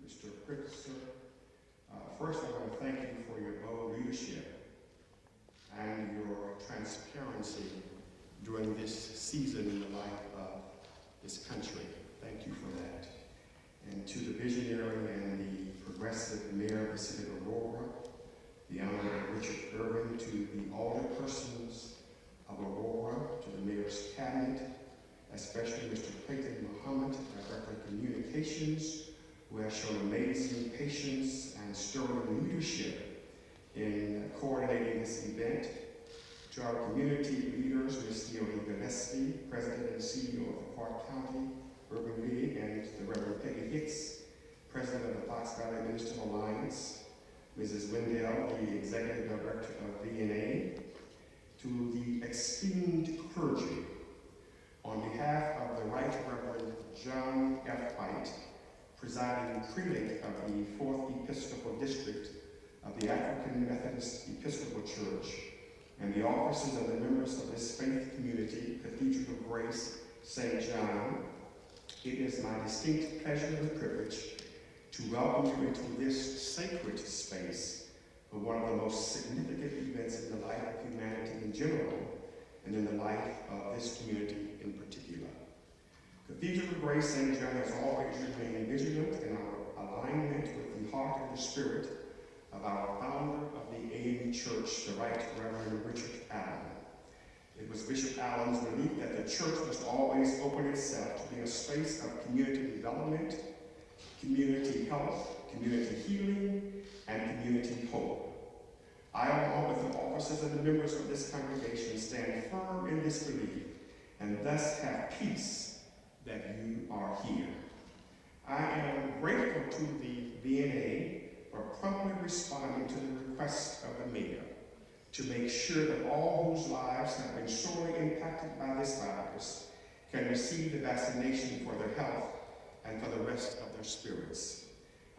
Mr. Pritzker. First, I want to thank you for your bold leadership and your transparency during this season in the life of this country. Thank you for that. And to the visionary and the progressive mayor of the city of Aurora, the Honorable Richard Irvin, to the alderpersons of Aurora, to the mayor's cabinet, especially Mr. Clayton Muhammad, Director of Communications, who has shown amazing patience and sterling leadership in coordinating this event. To our community leaders, Ms. Neely Gillespie, President and CEO of the Clark County Urban League, and the Reverend Peggy Hicks, President of the Fox Valley Minister Alliance, Mrs. Wendell, the Executive Director of VNA, to the esteemed clergy, on behalf of the Right Reverend John F. White, presiding prelate of the 4th Episcopal District of the African Methodist Episcopal Church, and the officers and the members of this faith community, Cathedral of Grace, St. John, it is my distinct pleasure and privilege to welcome you into this sacred space for one of the most significant events in the life of humanity in general and in the life of this community in particular. Cathedral of Grace St. John has always remained vigilant in our alignment with the heart and the spirit of our founder of the AME Church, the Right Reverend Richard Allen. It was Bishop Allen's belief that the church must always open itself to be a space of community development, community health, community healing, and community hope. I, along with the officers and the members of this congregation, stand firm in this belief and thus have peace that you are here. I am grateful to the VNA for promptly responding to the request of the mayor to make sure that all whose lives have been sorely impacted by this virus can receive the vaccination for their health and for the rest of their spirits.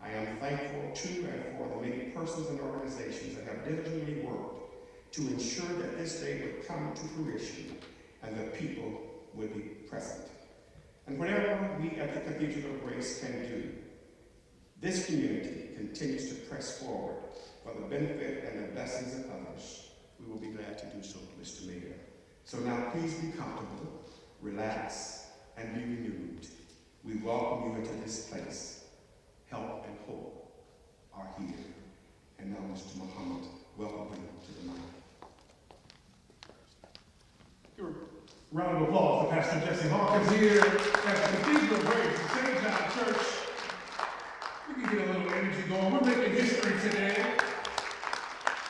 I am thankful to and for the many persons and organizations that have diligently worked to ensure that this day would come to fruition and the people would be present. And whatever we at the Cathedral of Grace can do, this community continues to press forward for the benefit and the blessings of others. We will be glad to do so, Mr. Mayor. So now please be comfortable, relax, and be renewed. We welcome you into this place. Help and hope are here. And now, Mr. Muhammad, welcome him to the mic. Give a round of applause for Pastor Jesse Hawkins here at the Cathedral of Grace, St. John Church. We can get a little energy going. We're making history today.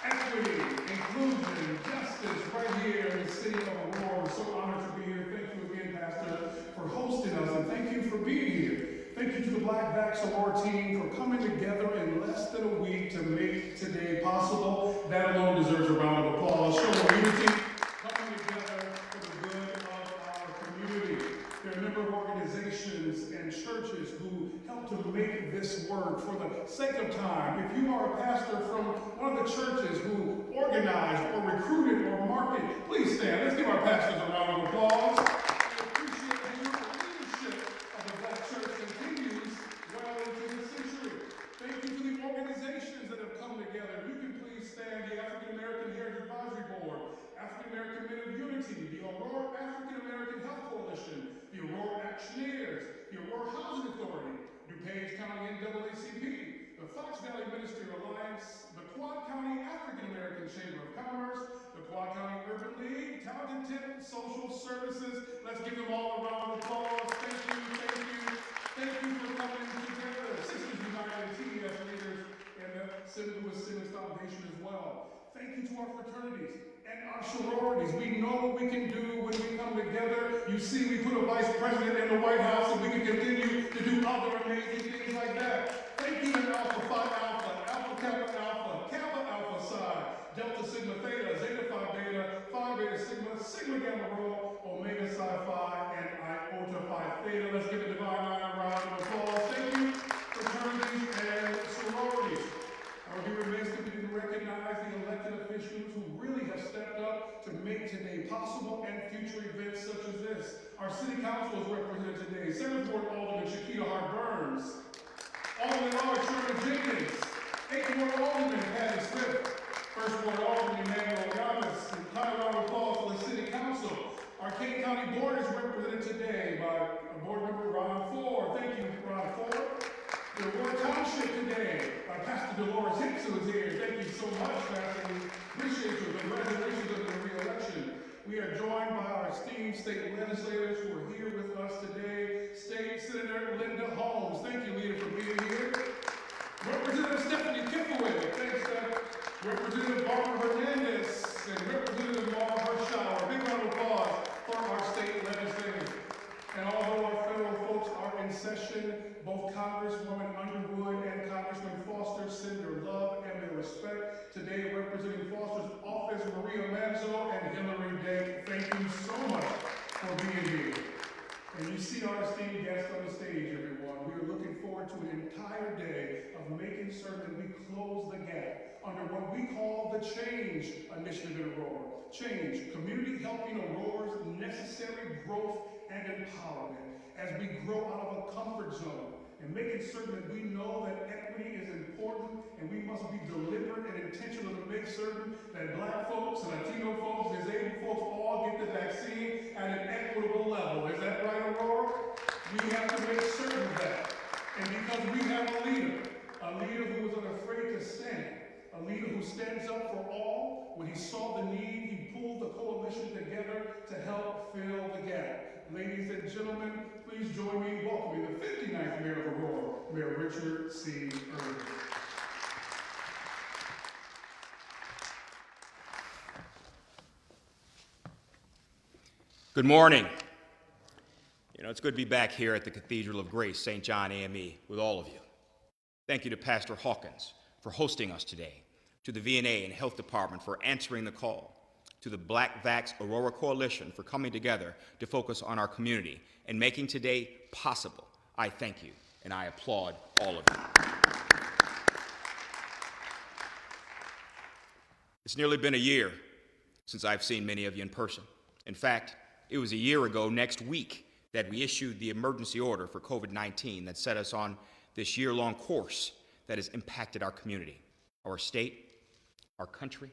Equity, inclusion, justice, right here in the city of Aurora. We're so honored to be here. Thank you again, Pastor, for hosting us, and thank you for being here. Thank you to the Black Backs Aurora team for coming together in less than a week to make today possible. That alone deserves a round of applause. Showing unity, coming together for the good of our community. There are a number of organizations and churches who help to make this work. For the sake of time, if you are a pastor from one of the churches who organized or recruited or marketed, please stand. Let's give our pastors a round of applause. We appreciate how your leadership of the Black Church continues well into the century. Thank you to the organizations that have come together. You can please stand. The African American Heritage Advisory Board, African American Men of Unity, the Aurora African American Health Coalition, the Aurora Actioneers, the Aurora Housing Authority, DuPage County NAACP, the Fox Valley Ministry Alliance, the Quad County African American Chamber of Commerce, the Quad County Urban League, Talented Tip Social Services. Let's give them all a round of applause. Thank you, thank you, thank you for coming together. Sisters United, TDS leaders, and the St. Louis Simmons Foundation as well. Thank you to our fraternities and our sororities. We know what we can do when we come together. You see, we put a vice president in the White House, and we can continue to do other amazing things like that. Thank you to Alpha Phi Alpha, Alpha Kappa Alpha, Kappa Alpha Psi, Delta Sigma Theta, Zeta Phi Beta, Phi Beta Sigma, Sigma Gamma Rho, Omega Psi Phi, and Iota Phi Theta. Let's give a divine line a round of applause. Thank you, fraternities and sororities. I would be remiss if we didn't recognize the elected officials who really have stepped up to make today possible and future events such as this. Our city council is represented today. Seventh Ward Alderman Shakita Hart Burns. Alderman Laura Sherman Jenkins, 8th Ward Alderman Patty Smith, 1st Ward Alderman Emmanuel Yamas, and final round of applause for the City Council. Our King County Board is represented today by Board Member Ron Ford. Thank you, Ron Ford. The Aurora Township today by Pastor Dolores Hicks, who is here. Thank you so much, Pastor. We appreciate you. Congratulations on your re-election. We are joined by our esteemed state legislators who are here with us today. State Senator Linda Holmes. Thank you, Leader, for being here. Representative Stephanie Kiffaway. Thanks, Steph. Representative Barbara Hernandez and Representative Mara Hirschauer. Big round of applause for our state legislators. And although our federal folks are in session, both Congresswoman Underwood and Congressman Foster send their love and their respect. Today, representing Foster's office, Maria Manzo and Hillary Day. Thank you so much for being here. And you see our esteemed guests on the stage, everyone. We are looking forward to an entire day of making certain we close the gap under what we call the Change Initiative in Aurora. Change, community helping Aurora's necessary growth and empowerment as we grow out of a comfort zone and making certain that we know that equity is important and we must be deliberate and intentional to make certain that Black folks, Latino folks, disabled folks all get the vaccine at an equitable level. Is that right, Aurora? We have to make certain of that. And because we have a leader who was unafraid to stand, a leader who stands up for all, when he saw the need, he pulled the coalition together to help fill the gap. Ladies and gentlemen, please join me in welcoming the 59th Mayor of Aurora, Mayor Richard C. Irvin. Good morning. It's good to be back here at the Cathedral of Grace, St. John AME, with all of you. Thank you to Pastor Hawkins for hosting us today, to the VNA and Health Department for answering the call, to the Black Vax Aurora Coalition for coming together to focus on our community and making today possible. I thank you, and I applaud all of you. It's nearly been a year since I've seen many of you in person. In fact, it was a year ago next week that we issued the emergency order for COVID-19 that set us on this year-long course that has impacted our community, our state, our country,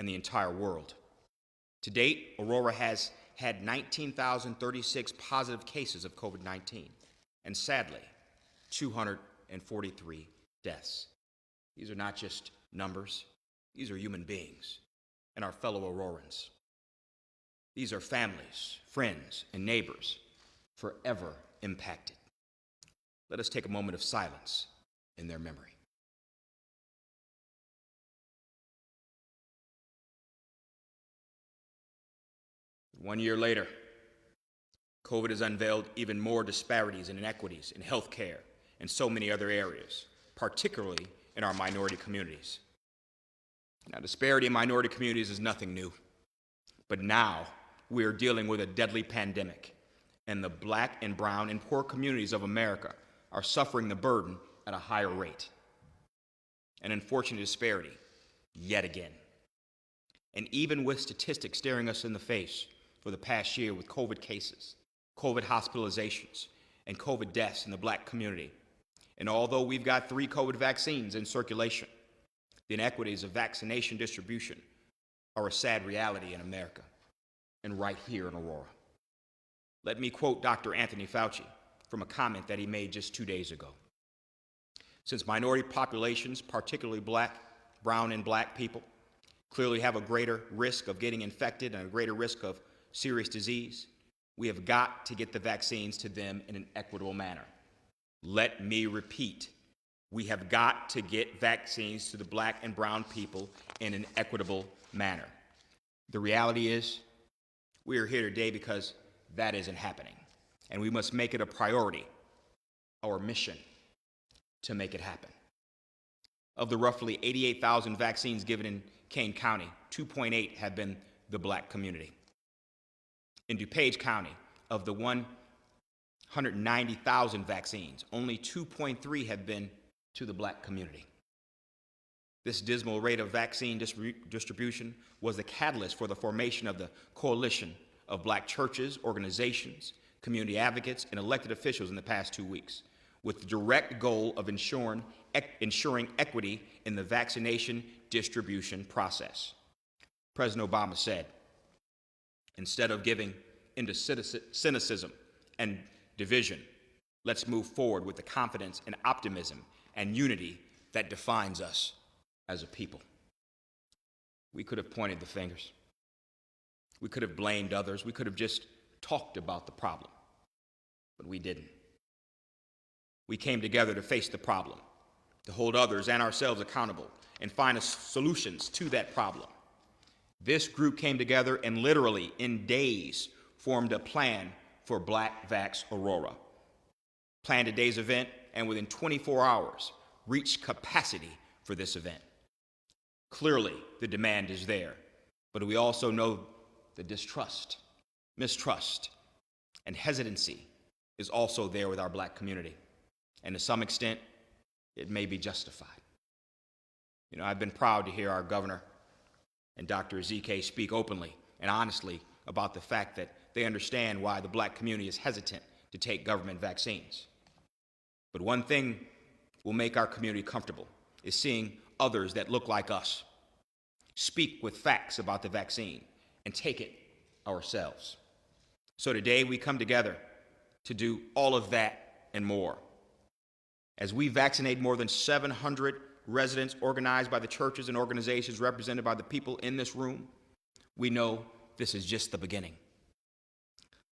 and the entire world. To date, Aurora has had 19,036 positive cases of COVID-19, and sadly, 243 deaths. These are not just numbers, these are human beings and our fellow Aurorans. These are families, friends, and neighbors forever impacted. Let us take a moment of silence in their memory. One year later, COVID has unveiled even more disparities and inequities in healthcare and so many other areas, particularly in our minority communities. Now, disparity in minority communities is nothing new, but now we are dealing with a deadly pandemic, and the Black and brown and poor communities of America are suffering the burden at a higher rate. An unfortunate disparity, yet again. And even with statistics staring us in the face for the past year with COVID cases, COVID hospitalizations, and COVID deaths in the Black community, and although we've got 3 COVID vaccines in circulation, the inequities of vaccination distribution are a sad reality in America, and right here in Aurora. Let me quote Dr. Anthony Fauci from a comment that he made just 2 days ago. Since minority populations, particularly Black, brown, and Black people, clearly have a greater risk of getting infected and a greater risk of serious disease, we have got to get the vaccines to them in an equitable manner. Let me repeat, we have got to get vaccines to the Black and brown people in an equitable manner. The reality is, we are here today because that isn't happening, and we must make it a priority, our mission, to make it happen. Of the roughly 88,000 vaccines given in Kane County, 2.8 have been the Black community. In DuPage County, of the 190,000 vaccines, only 2.3 have been to the Black community. This dismal rate of vaccine distribution was the catalyst for the formation of the coalition of Black churches, organizations, community advocates, and elected officials in the past 2 weeks. with the direct goal of ensuring equity in the vaccination distribution process. President Obama said, instead of giving into cynicism and division, let's move forward with the confidence and optimism and unity that defines us as a people. We could have pointed the fingers. We could have blamed others. We could have just talked about the problem, but we didn't. We came together to face the problem, to hold others and ourselves accountable and find solutions to that problem. This group came together and literally in days formed a plan for Black Vax Aurora. Planned a day's event and within 24 hours reached capacity for this event. Clearly, the demand is there, but we also know the distrust, mistrust, and hesitancy is also there with our Black community. And to some extent, it may be justified. You know, I've been proud to hear our governor and Dr. Ezike speak openly and honestly about the fact that they understand why the Black community is hesitant to take government vaccines. But one thing will make our community comfortable is seeing others that look like us speak with facts about the vaccine and take it ourselves. So today we come together to do all of that and more. As we vaccinate more than 700 residents organized by the churches and organizations represented by the people in this room, we know this is just the beginning.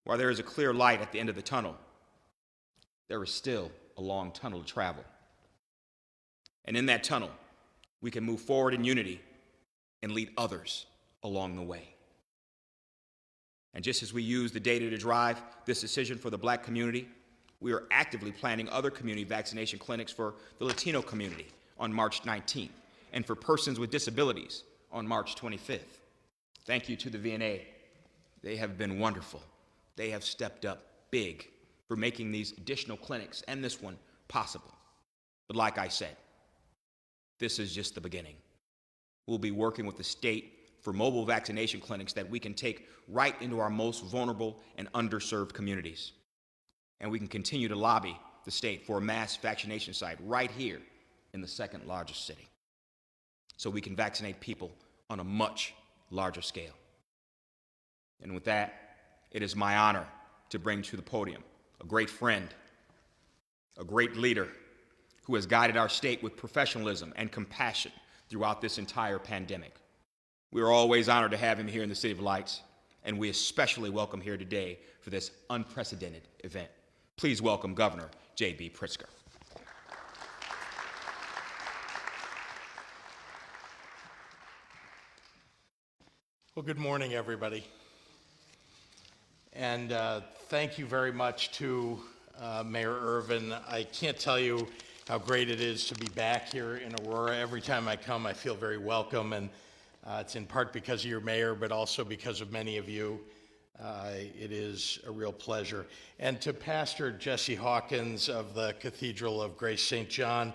While there is a clear light at the end of the tunnel, there is still a long tunnel to travel. And in that tunnel, we can move forward in unity and lead others along the way. And just as we use the data to drive this decision for the Black community, we are actively planning other community vaccination clinics for the Latino community on March 19th and for persons with disabilities on March 25th. Thank you to the VNA. They have been wonderful. They have stepped up big for making these additional clinics and this one possible. But like I said, this is just the beginning. We'll be working with the state for mobile vaccination clinics that we can take right into our most vulnerable and underserved communities. And we can continue to lobby the state for a mass vaccination site right here in the second largest city, so we can vaccinate people on a much larger scale. And with that, it is my honor to bring to the podium a great friend, a great leader who has guided our state with professionalism and compassion throughout this entire pandemic. We are always honored to have him here in the City of Lights, and we especially welcome here today for this unprecedented event. Please welcome Governor J.B. Pritzker. Well, good morning, everybody. And thank you very much to Mayor Irvin. I can't tell you how great it is to be back here in Aurora. Every time I come, I feel very welcome, and it's in part because of your mayor, but also because of many of you. It is a real pleasure. And to Pastor Jesse Hawkins of the Cathedral of Grace St. John,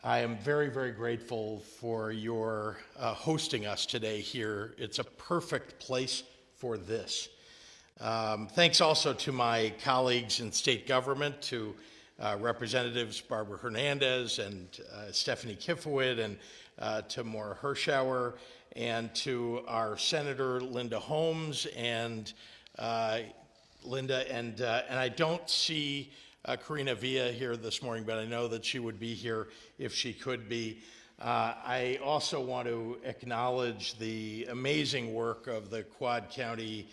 I am very, very grateful for your hosting us today here. It's a perfect place for this. Thanks also to my colleagues in state government, to Representatives Barbara Hernandez and Stephanie Kifowit, and to Maura Hirschauer, and to our Senator Linda Holmes and Linda, and I don't see Karina Villa here this morning, but I know that she would be here if she could be. I also want to acknowledge the amazing work of the Quad County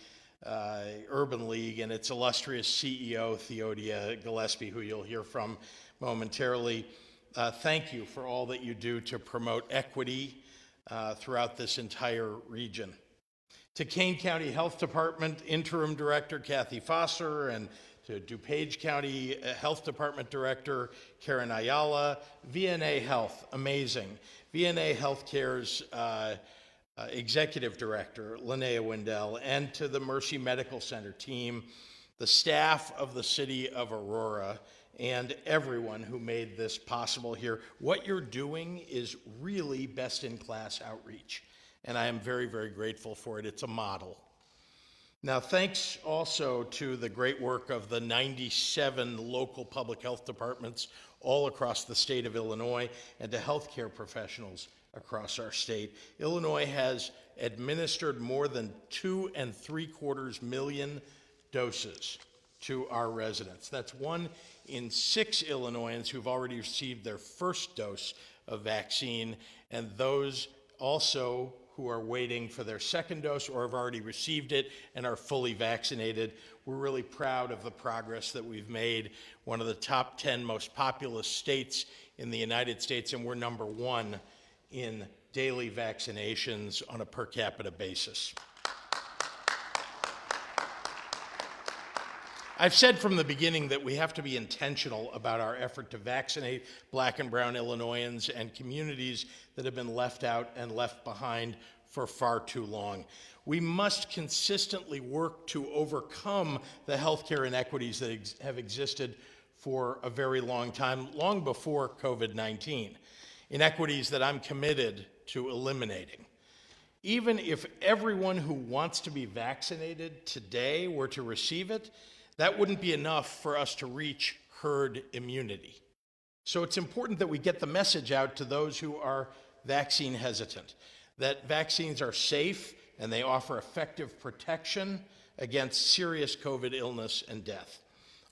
Urban League and its illustrious CEO, Theodia Gillespie, who you'll hear from momentarily. Thank you for all that you do to promote equity throughout this entire region. To Kane County Health Department Interim Director Kathy Foster, and to DuPage County Health Department Director Karen Ayala, VNA Health, amazing. VNA Healthcare's Executive Director, Linnea Wendell, and to the Mercy Medical Center team, the staff of the City of Aurora, and everyone who made this possible here. What you're doing is really best-in-class outreach, and I am very, very grateful for it. It's a model. Now, thanks also to the great work of the 97 local public health departments all across the state of Illinois and to healthcare professionals across our state, Illinois has administered more than 2.75 million doses to our residents. That's 1 in 6 Illinoisans who've already received their first dose of vaccine, and those also who are waiting for their second dose or have already received it and are fully vaccinated. We're really proud of the progress that we've made, one of the top 10 most populous states in the United States, and we're number 1 in daily vaccinations on a per capita basis. I've said from the beginning that we have to be intentional about our effort to vaccinate Black and brown Illinoisans and communities that have been left out and left behind for far too long. We must consistently work to overcome the healthcare inequities that have existed for a very long time, long before COVID-19, inequities that I'm committed to eliminating. Even if everyone who wants to be vaccinated today were to receive it, that wouldn't be enough for us to reach herd immunity. So it's important that we get the message out to those who are vaccine hesitant, that vaccines are safe and they offer effective protection against serious COVID illness and death.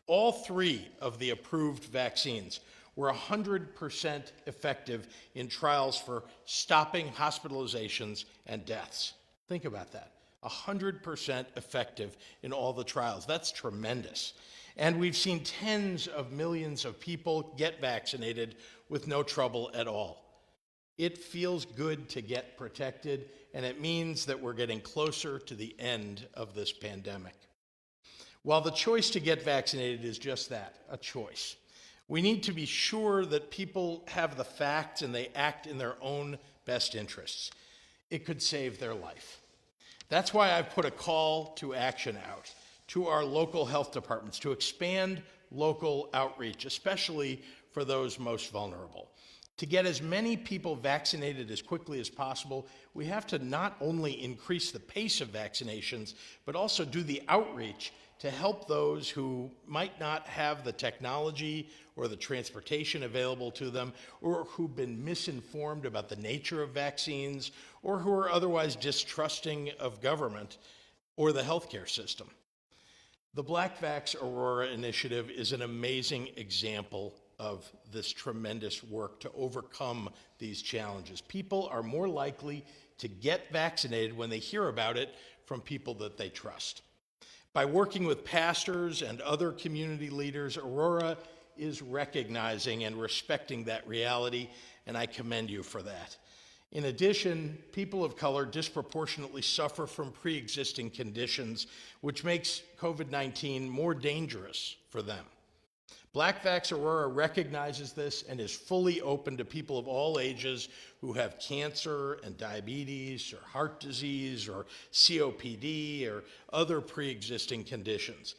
All 3 of the approved vaccines were 100% effective in trials for stopping hospitalizations and deaths. Think about that. 100% effective in all the trials. That's tremendous. And we've seen tens of millions of people get vaccinated with no trouble at all. It feels good to get protected, and it means that we're getting closer to the end of this pandemic. While the choice to get vaccinated is just that, a choice, we need to be sure that people have the facts and they act in their own best interests. It could save their life. That's why I've put a call to action out to our local health departments to expand local outreach, especially for those most vulnerable. To get as many people vaccinated as quickly as possible, we have to not only increase the pace of vaccinations, but also do the outreach to help those who might not have the technology or the transportation available to them, or who've been misinformed about the nature of vaccines, or who are otherwise distrusting of government or the healthcare system. The Black Vax Aurora initiative is an amazing example of this tremendous work to overcome these challenges. People are more likely to get vaccinated when they hear about it from people that they trust. By working with pastors and other community leaders, Aurora is recognizing and respecting that reality, and I commend you for that. In addition, people of color disproportionately suffer from pre-existing conditions, which makes COVID-19 more dangerous for them. Black Vax Aurora recognizes this and is fully open to people of all ages who have cancer and diabetes or heart disease or COPD or other pre-existing conditions.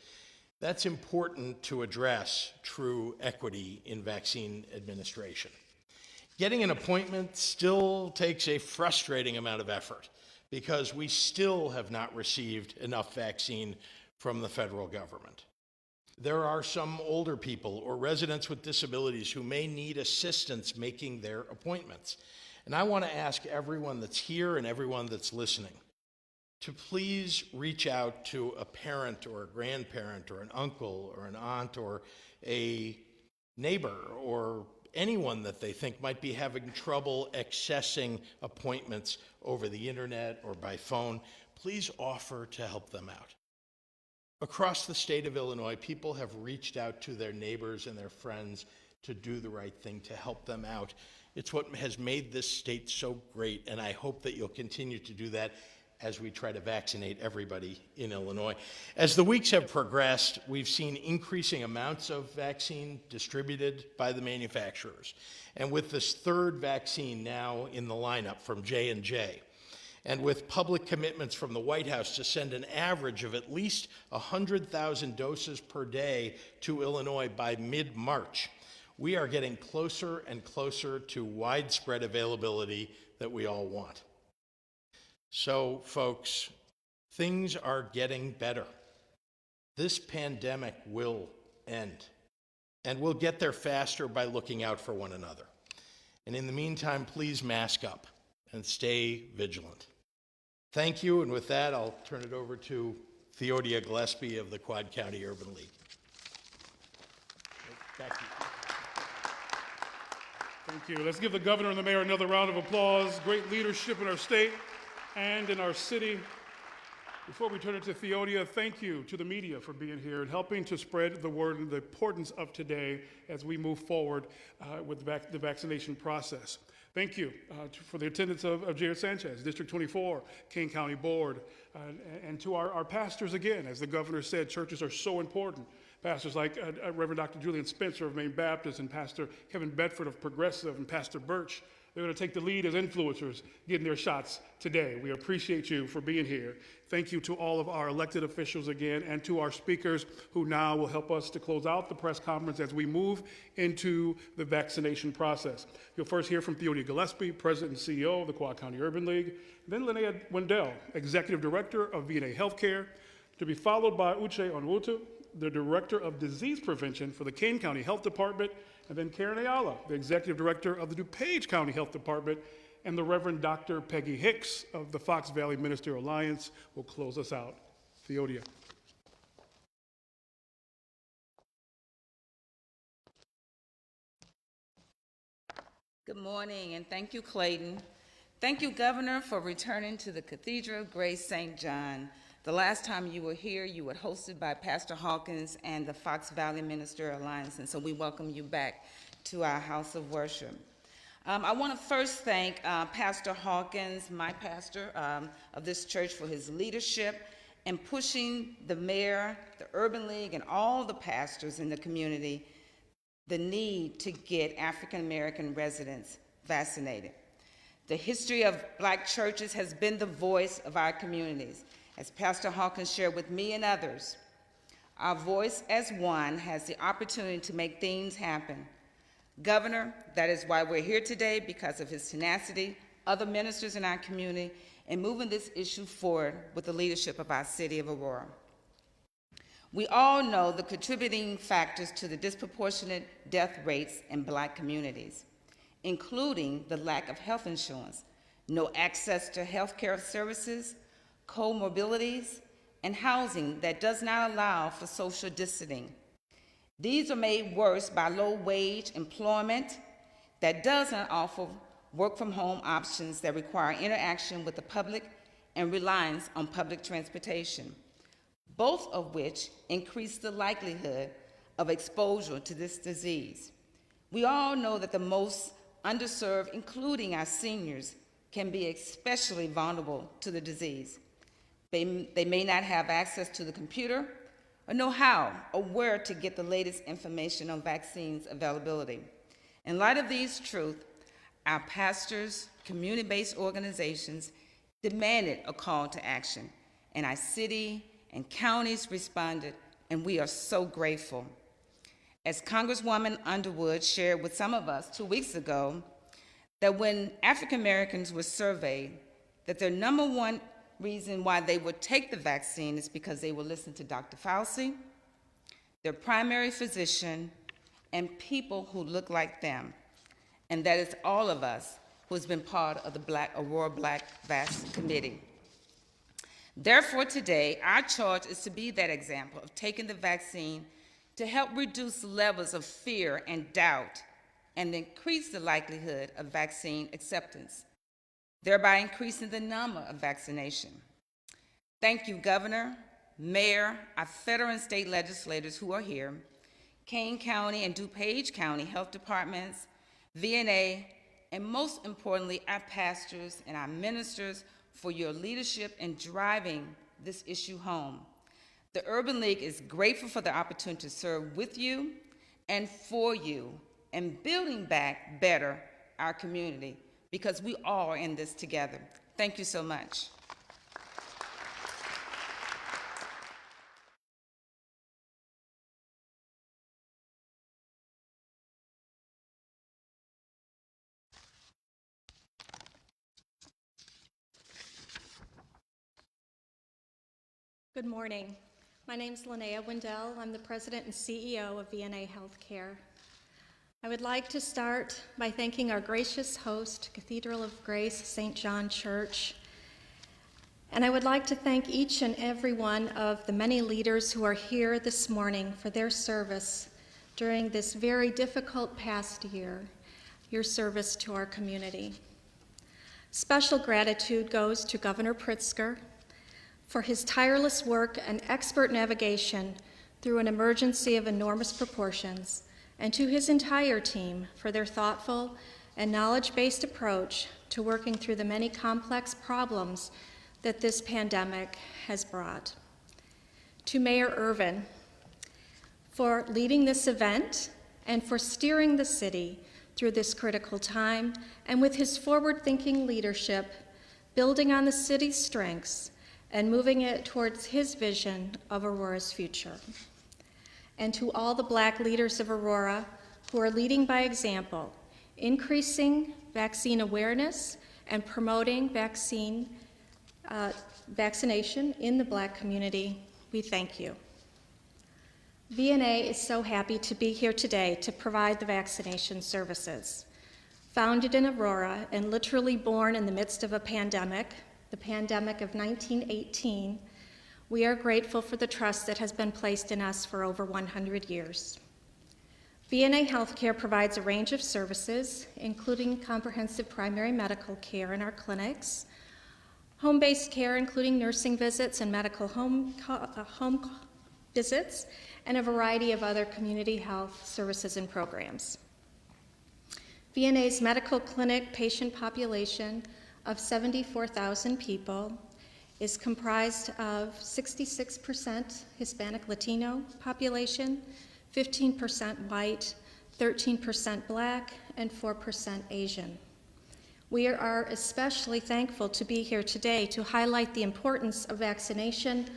That's important to address true equity in vaccine administration. Getting an appointment still takes a frustrating amount of effort because we still have not received enough vaccine from the federal government. There are some older people or residents with disabilities who may need assistance making their appointments. And I want to ask everyone that's here and everyone that's listening to please reach out to a parent or a grandparent or an uncle or an aunt or a neighbor or anyone that they think might be having trouble accessing appointments over the internet or by phone. Please offer to help them out. Across the state of Illinois, people have reached out to their neighbors and their friends to do the right thing, to help them out. It's what has made this state so great, and I hope that you'll continue to do that as we try to vaccinate everybody in Illinois. As the weeks have progressed, we've seen increasing amounts of vaccine distributed by the manufacturers. And with this third vaccine now in the lineup from J&J, and with public commitments from the White House to send an average of at least 100,000 doses per day to Illinois by mid-March, we are getting closer and closer to widespread availability that we all want. So, folks, Things are getting better. This pandemic will end, and we'll get there faster by looking out for one another. And in the meantime, please mask up and stay vigilant. Thank you, and with that, I'll turn it over to Theodia Gillespie of the Quad County Urban League. Back to you. Thank you. Let's give the governor and the mayor another round of applause. Great leadership in our state and in our city. Before we turn it to Theodia, thank you to the media for being here and helping to spread the word and the importance of today as we move forward with the vaccination process. Thank you for the attendance of Jared Sanchez, District 24, Kane County Board, and to our pastors again. As the governor said, churches are so important. Pastors like Reverend Dr. Julian Spencer of Maine Baptist and Pastor Kevin Bedford of Progressive and Pastor Birch. They're going to take the lead as influencers getting their shots today. We appreciate you for being here. Thank you to all of our elected officials again and to our speakers who now will help us to close out the press conference as we move into the vaccination process. You'll first hear from Theodia Gillespie, President and CEO of the Quad County Urban League, then Linnea Wendell, Executive Director of VNA Healthcare, to be followed by Uche Onwutu, the Director of Disease Prevention for the Kane County Health Department, and then Karen Ayala, the Executive Director of the DuPage County Health Department, and the Reverend Dr. Peggy Hicks of the Fox Valley Ministerial Alliance will close us out. Theodia. Good morning, and thank you, Clayton. Thank you, Governor, for returning to the Cathedral of Grace St. John. The last time you were here, you were hosted by Pastor Hawkins and the Fox Valley Ministerial Alliance, and so we welcome you back to our house of worship. I want to first thank Pastor Hawkins, my pastor of this church, for his leadership in pushing the mayor, the Urban League, and all the pastors in the community the need to get African American residents vaccinated. The history of Black churches has been the voice of our communities. As Pastor Hawkins shared with me and others, our voice as one has the opportunity to make things happen. Governor, that is why we're here today, because of his tenacity, other ministers in our community, and moving this issue forward with the leadership of our city of Aurora. We all know the contributing factors to the disproportionate death rates in Black communities, including the lack of health insurance, no access to health care services, comorbidities, and housing that does not allow for social distancing. These are made worse by low-wage employment that doesn't offer work-from-home options that require interaction with the public and reliance on public transportation, both of which increase the likelihood of exposure to this disease. We all know that the most underserved, including our seniors, can be especially vulnerable to the disease. They may not have access to the computer or know how or where to get the latest information on vaccines availability. In light of these truths, our pastors, community-based organizations demanded a call to action, and our city and counties responded, and we are so grateful. As Congresswoman Underwood shared with some of us 2 weeks ago, that when African Americans were surveyed, that their number one reason why they would take the vaccine is because they will listen to Dr. Fauci, their primary physician, and people who look like them. And that is all of us who has been part of the Aurora Black Vax Committee. Therefore, today, our charge is to be that example of taking the vaccine to help reduce levels of fear and doubt and increase the likelihood of vaccine acceptance, thereby increasing the number of vaccination. Thank you, Governor, Mayor, our federal and state legislators who are here, Kane County and DuPage County Health Departments, VNA, and most importantly, our pastors and our ministers for your leadership in driving this issue home. The Urban League is grateful for the opportunity to serve with you and for you in building back better our community, because we all are in this together. Thank you so much. Good morning. My name is Linnea Wendell. I'm the president and CEO of VNA Healthcare. I would like to start by thanking our gracious host, Cathedral of Grace St. John Church. And I would like to thank each and every one of the many leaders who are here this morning for their service during this very difficult past year, your service to our community. Special gratitude goes to Governor Pritzker for his tireless work and expert navigation through an emergency of enormous proportions, and to his entire team for their thoughtful and knowledge-based approach to working through the many complex problems that this pandemic has brought. To Mayor Irvin for leading this event and for steering the city through this critical time, and with his forward-thinking leadership, building on the city's strengths and moving it towards his vision of Aurora's future. And to all the Black leaders of Aurora who are leading by example, increasing vaccine awareness and promoting vaccination in the Black community, we thank you. VNA is so happy to be here today to provide the vaccination services. Founded in Aurora and literally born in the midst of a pandemic, the pandemic of 1918, we are grateful for the trust that has been placed in us for over 100 years. VNA Healthcare provides a range of services, including comprehensive primary medical care in our clinics, home-based care, including nursing visits and medical home visits, and a variety of other community health services and programs. VNA's medical clinic patient population of 74,000 people is comprised of 66% Hispanic Latino population, 15% white, 13% Black, and 4% Asian. We are especially thankful to be here today to highlight the importance of vaccination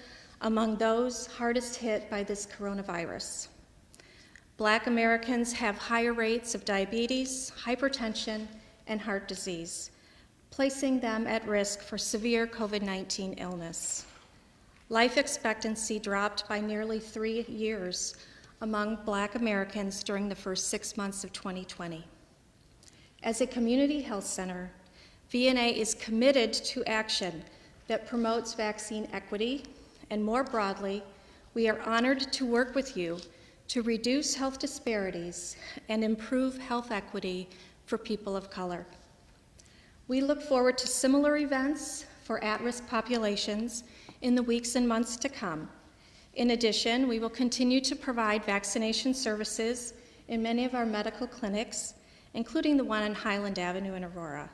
among those hardest hit by this coronavirus. Black Americans have higher rates of diabetes, hypertension, and heart disease, placing them at risk for severe COVID-19 illness. Life expectancy dropped by nearly 3 years among Black Americans during the first 6 months of 2020. As a community health center, VNA is committed to action that promotes vaccine equity, and more broadly, we are honored to work with you to reduce health disparities and improve health equity for people of color. We look forward to similar events for at-risk populations in the weeks and months to come. In addition, we will continue to provide vaccination services in many of our medical clinics, including the one on Highland Avenue in Aurora.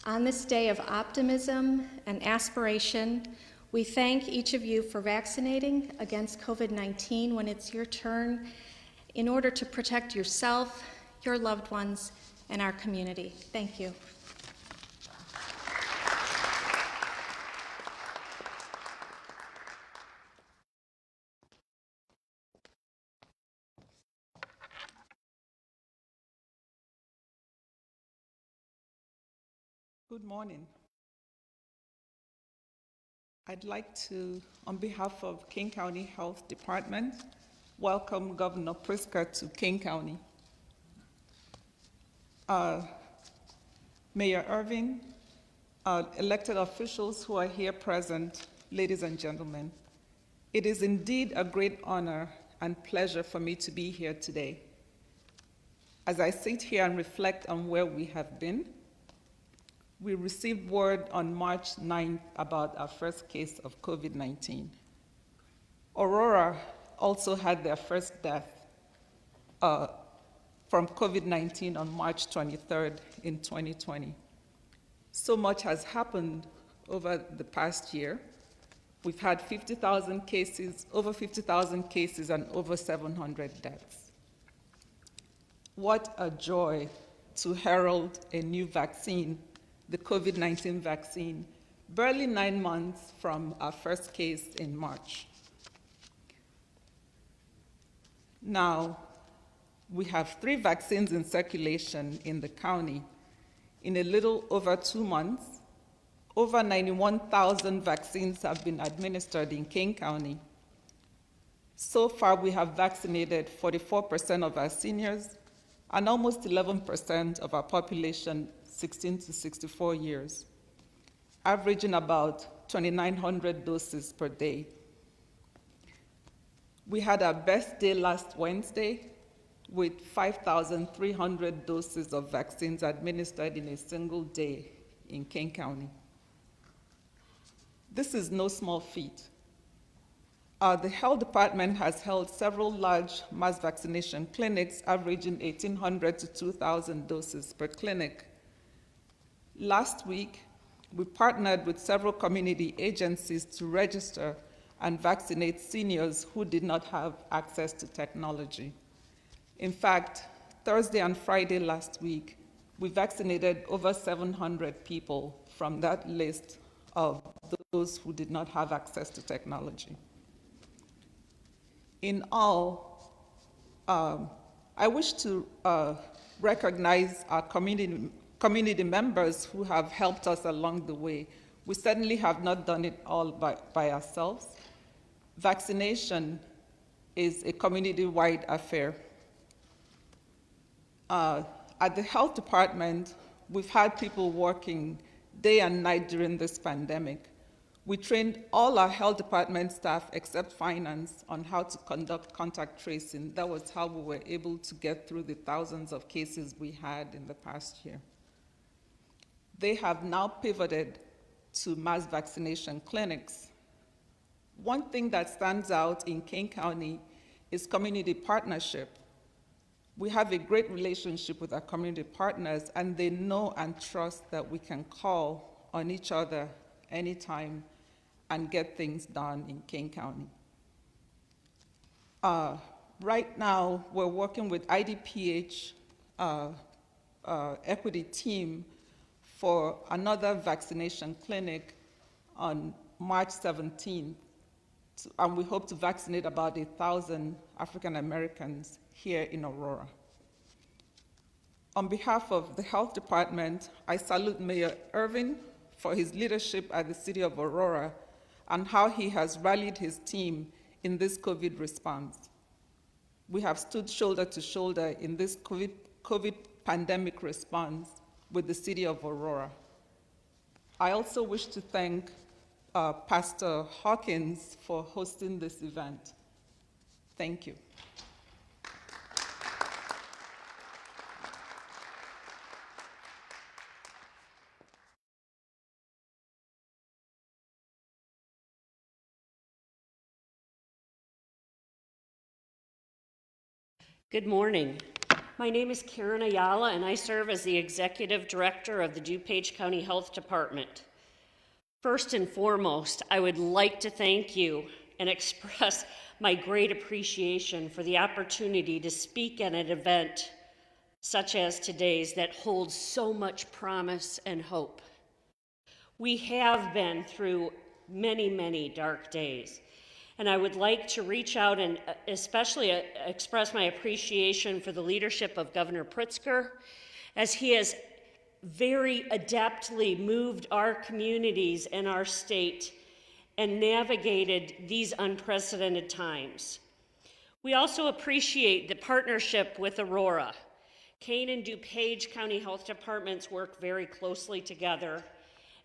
On this day of optimism and aspiration, we thank each of you for vaccinating against COVID-19 when it's your turn in order to protect yourself, your loved ones, and our community. Thank you. Good morning. I'd like to, on behalf of King County Health Department, welcome Governor Pritzker to King County. Mayor Irvin, elected officials who are here present, ladies and gentlemen, it is indeed a great honor and pleasure for me to be here today. As I sit here and reflect on where we have been, we received word on March 9th about our first case of COVID-19. Aurora also had their first death from COVID-19 on March 23rd in 2020. So much has happened over the past year. We've had 50,000 cases, over 50,000 cases, and over 700 deaths. What a joy to herald a new vaccine, the COVID-19 vaccine, barely 9 months from our first case in March. Now, we have 3 vaccines in circulation in the county. In a little over 2 months, over 91,000 vaccines have been administered in Kane County. So far, we have vaccinated 44% of our seniors and almost 11% of our population 16 to 64 years, averaging about 2,900 doses per day. We had our best day last Wednesday with 5,300 doses of vaccines administered in a single day in Kane County. This is no small feat. The health department has held several large mass vaccination clinics averaging 1,800 to 2,000 doses per clinic. Last week, we partnered with several community agencies to register and vaccinate seniors who did not have access to technology. In fact, Thursday and Friday last week, we vaccinated over 700 people from that list of those who did not have access to technology. In all, I wish to recognize our community members who have helped us along the way. We certainly have not done it all by ourselves. Vaccination is a community-wide affair. At the health department, we've had people working day and night during this pandemic. We trained all our health department staff, except finance, on how to conduct contact tracing. That was how we were able to get through the thousands of cases we had in the past year. They have now pivoted to mass vaccination clinics. One thing that stands out in Kane County is community partnership. We have a great relationship with our community partners, and they know and trust that we can call on each other anytime and get things done in Kane County. Right now, we're working with IDPH equity team for another vaccination clinic on March 17th, and we hope to vaccinate about 1,000 African Americans here in Aurora. On behalf of the health department, I salute Mayor Irvin for his leadership at the City of Aurora and how he has rallied his team in this COVID response. We have stood shoulder to shoulder in this COVID pandemic response with the City of Aurora. I also wish to thank Pastor Hawkins for hosting this event. Thank you. Good morning. My name is Karen Ayala, and I serve as the Executive Director of the DuPage County Health Department. First and foremost, I would like to thank you and express my great appreciation for the opportunity to speak at an event such as today's that holds so much promise and hope. We have been through many, many dark days, and I would like to reach out and especially express my appreciation for the leadership of Governor Pritzker, as he has very adeptly moved our communities and our state and navigated these unprecedented times. We also appreciate the partnership with Aurora. Kane and DuPage County Health Departments work very closely together,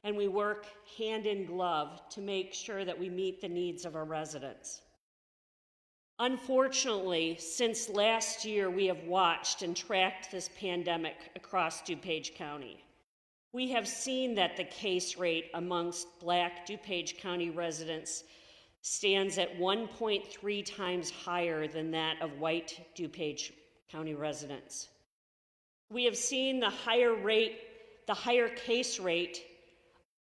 and we work hand in glove to make sure that we meet the needs of our residents. Unfortunately, since last year, we have watched and tracked this pandemic across DuPage County. We have seen that the case rate amongst Black DuPage County residents stands at 1.3 times higher than that of white DuPage County residents. We have seen the higher case rate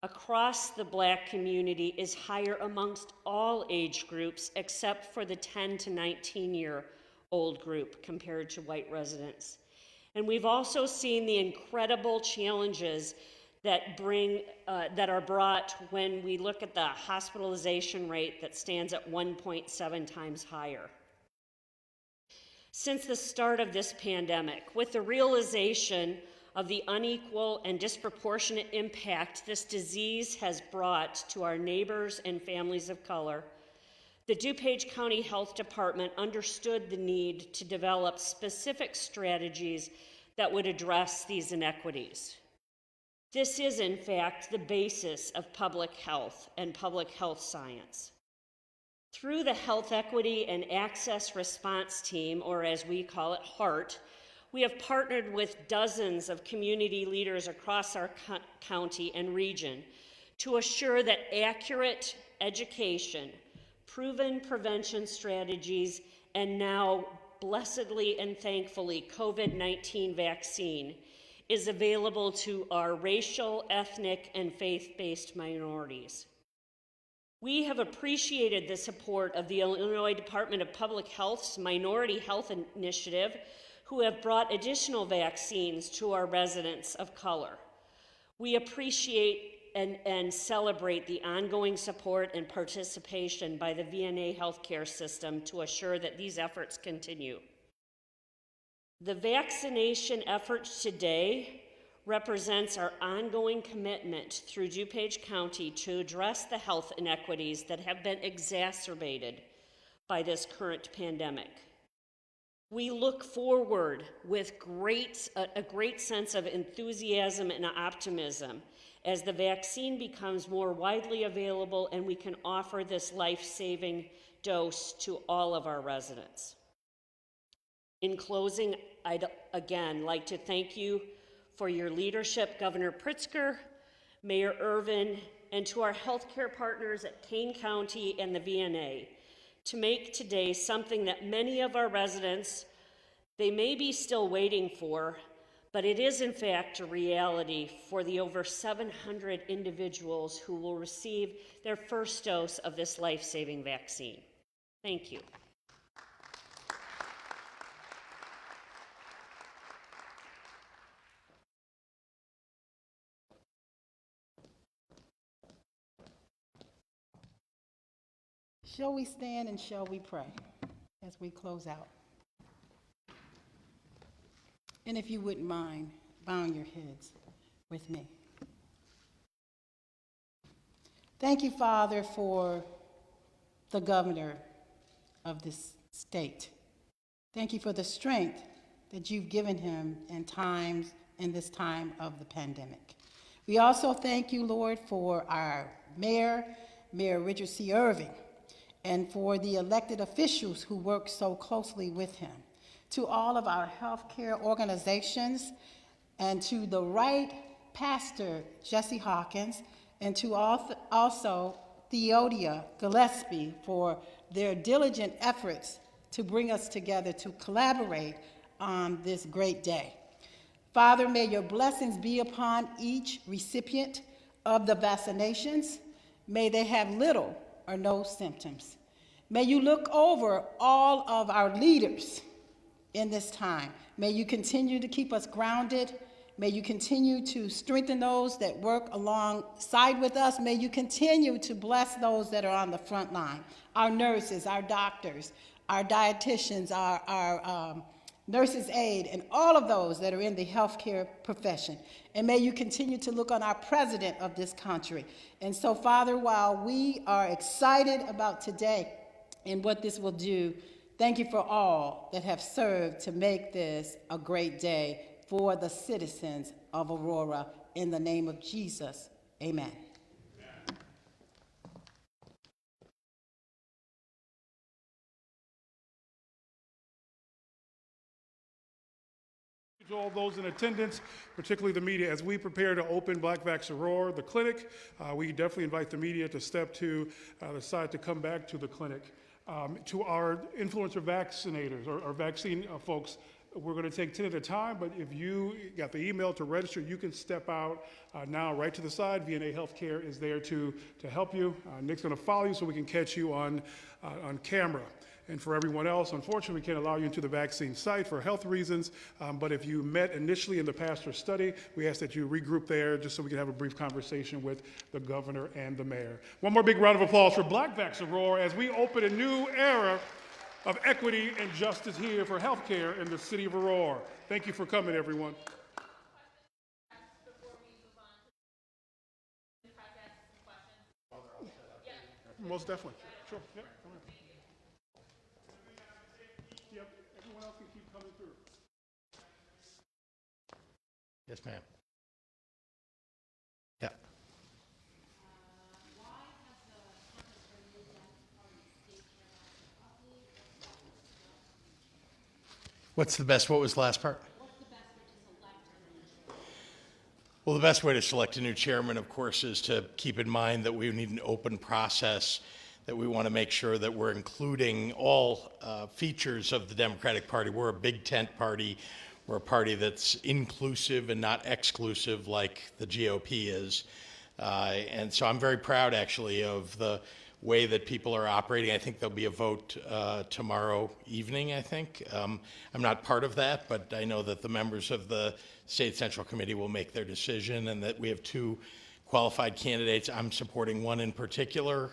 across the Black community is higher amongst all age groups except for the 10 to 19-year-old group compared to white residents. And we've also seen the incredible challenges that are brought when we look at the hospitalization rate that stands at 1.7 times higher. Since the start of this pandemic, with the realization of the unequal and disproportionate impact this disease has brought to our neighbors and families of color, the DuPage County Health Department understood the need to develop specific strategies that would address these inequities. This is, in fact, the basis of public health and public health science. Through the Health Equity and Access Response Team, or as we call it, HEART, we have partnered with dozens of community leaders across our county and region to assure that accurate education, proven prevention strategies, and now, blessedly and thankfully, COVID-19 vaccine is available to our racial, ethnic, and faith-based minorities. We have appreciated the support of the Illinois Department of Public Health's Minority Health Initiative, who have brought additional vaccines to our residents of color. We appreciate and celebrate the ongoing support and participation by the VNA healthcare system to assure that these efforts continue. The vaccination effort today represents our ongoing commitment through DuPage County to address the health inequities that have been exacerbated by this current pandemic. We look forward with a great sense of enthusiasm and optimism as the vaccine becomes more widely available and we can offer this life-saving dose to all of our residents. In closing, I'd again like to thank you for your leadership, Governor Pritzker, Mayor Irvin, and to our healthcare partners at Kane County and the VNA to make today something that many of our residents, they may be still waiting for, but it is in fact a reality for the over 700 individuals who will receive their first dose of this life-saving vaccine. Thank you. Shall we stand and shall we pray as we close out? And if you wouldn't mind bowing your heads with me. Thank you, Father, for the governor of this state. Thank you for the strength that you've given him in this time of the pandemic. We also thank you, Lord, for our Mayor Richard C. Irving, and for the elected officials who work so closely with him, to all of our healthcare organizations, and to the right pastor, Jesse Hawkins, and to also Theodia Gillespie for their diligent efforts to bring us together to collaborate on this great day. Father, may your blessings be upon each recipient of the vaccinations. May they have little or no symptoms. May you look over all of our leaders in this time. May you continue to keep us grounded. May you continue to strengthen those that work alongside with us. May you continue to bless those that are on the front line, our nurses, our doctors, our dietitians, our nurses' aid, and all of those that are in the healthcare profession. And may you continue to look on our president of this country. And so, Father, while we are excited about today and what this will do, thank you for all that have served to make this a great day for the citizens of Aurora. In the name of Jesus, amen. To all those in attendance, particularly the media, as we prepare to open Black Vax Aurora, the clinic, we definitely invite the media to step to the side to come back to the clinic. To our influencer vaccinators or vaccine folks, we're going to take 10 at a time, but if you got the email to register, you can step out now right to the side. VNA Healthcare is there to help you. Nick's going to follow you so we can catch you on camera. And for everyone else, unfortunately, we can't allow you into the vaccine site for health reasons, but if you met initially in the pastor's study, we ask that you regroup there just so we can have a brief conversation with the governor and the mayor. One more big round of applause for Black Vax Aurora as we open a new era of equity and justice here for healthcare in the city of Aurora. Thank you for coming, everyone. Most definitely. Sure. Yep. Come on. Yep. Everyone else can keep coming through. Yes, ma'am. Yeah. What's the best? What was the last part? Well, the best way to select a new chairman, of course, is to keep in mind that we need an open process, that we want to make sure that we're including all features of the Democratic Party. We're a big tent party. We're a party that's inclusive and not exclusive like the GOP is. And so I'm very proud, actually, of the way that people are operating. I think there'll be a vote tomorrow evening, I think. I'm not part of that, but I know that the members of the State Central Committee will make their decision, and that we have two qualified candidates. I'm supporting one in particular,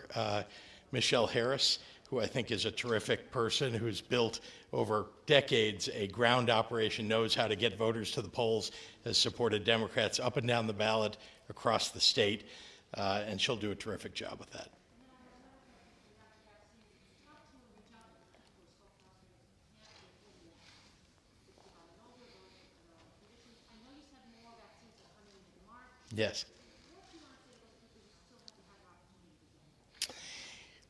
Michelle Harris, who I think is a terrific person who's built over decades a ground operation, knows how to get voters to the polls, has supported Democrats up and down the ballot across the state, and she'll do a terrific job with that. Yes.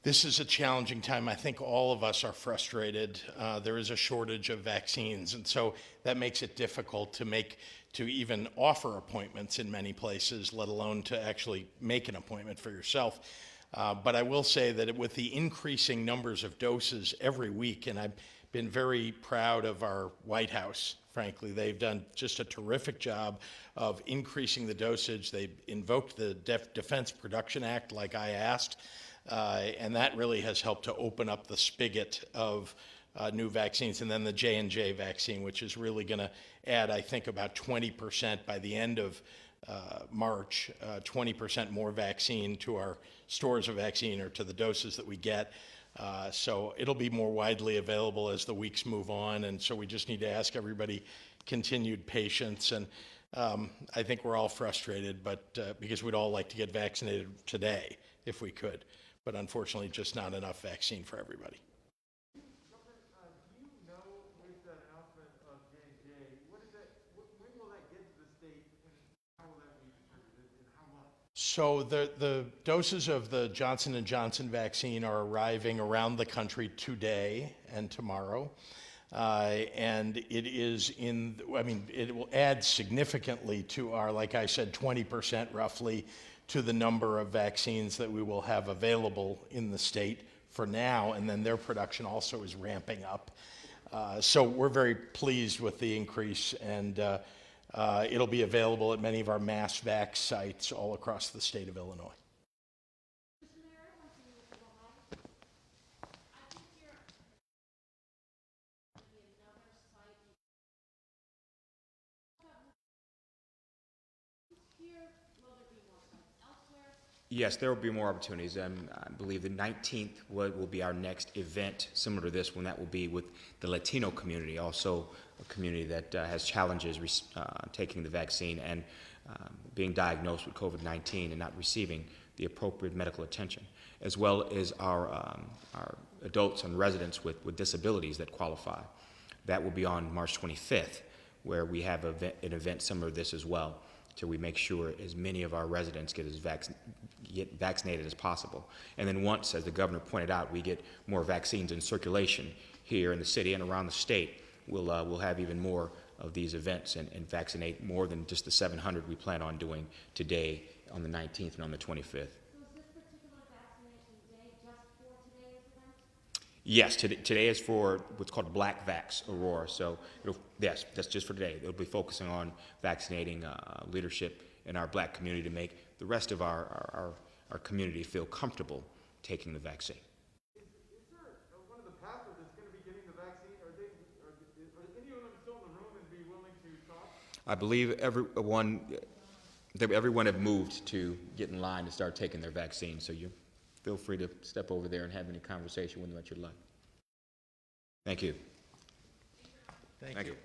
This is a challenging time. I think all of us are frustrated. There is a shortage of vaccines, and so that makes it difficult to even offer appointments in many places, let alone to actually make an appointment for yourself. But I will say that with the increasing numbers of doses every week, and I've been very proud of our White House, frankly. They've done just a terrific job of increasing the dosage. They invoked the Defense Production Act like I asked, and that really has helped to open up the spigot of new vaccines. And then the J&J vaccine, which is really going to add, I think, about 20% by the end of March, 20% more vaccine to our stores of vaccine, or to the doses that we get. So it'll be more widely available as the weeks move on, and so we just need to ask everybody continued patience. And I think we're all frustrated, but because we'd all like to get vaccinated today if we could, but unfortunately just not enough vaccine for everybody. Governor, do you know, with the announcement of J&J, when will that get to the state, and how will that be distributed, and how much? So the doses of the Johnson & Johnson vaccine are arriving around the country today and tomorrow. And it is it will add significantly to our, like I said, 20% roughly to the number of vaccines that we will have available in the state for now, and then their production also is ramping up. So we're very pleased with the increase, and it'll be available at many of our mass vax sites all across the state of Illinois. Yes, there will be more opportunities. I believe the 19th will be our next event similar to this one. That will be with the Latino community, also a community that has challenges taking the vaccine and being diagnosed with COVID-19 and not receiving the appropriate medical attention, as well as our adults and residents with disabilities that qualify. That will be on March 25th, where we have an event similar to this as well, till we make sure as many of our residents get vaccinated as possible. And then once, as the governor pointed out, we get more vaccines in circulation here in the city and around the state, we'll have even more of these events and vaccinate more than just the 700 we plan on doing today on the 19th and on the 25th. So is this particular vaccination day just for today's event? Yes, today is for what's called Black Vax Aurora. So yes, that's just for today. It'll be focusing on vaccinating leadership in our black community to make the rest of our community feel comfortable taking the vaccine. Is there one of the pastors that's going to be getting the vaccine? Are any of them still in the room and be willing to talk? I believe everyone have moved to get in line to start taking their vaccine. So you feel free to step over there and have any conversation with them that you'd like. Thank you. Thank you.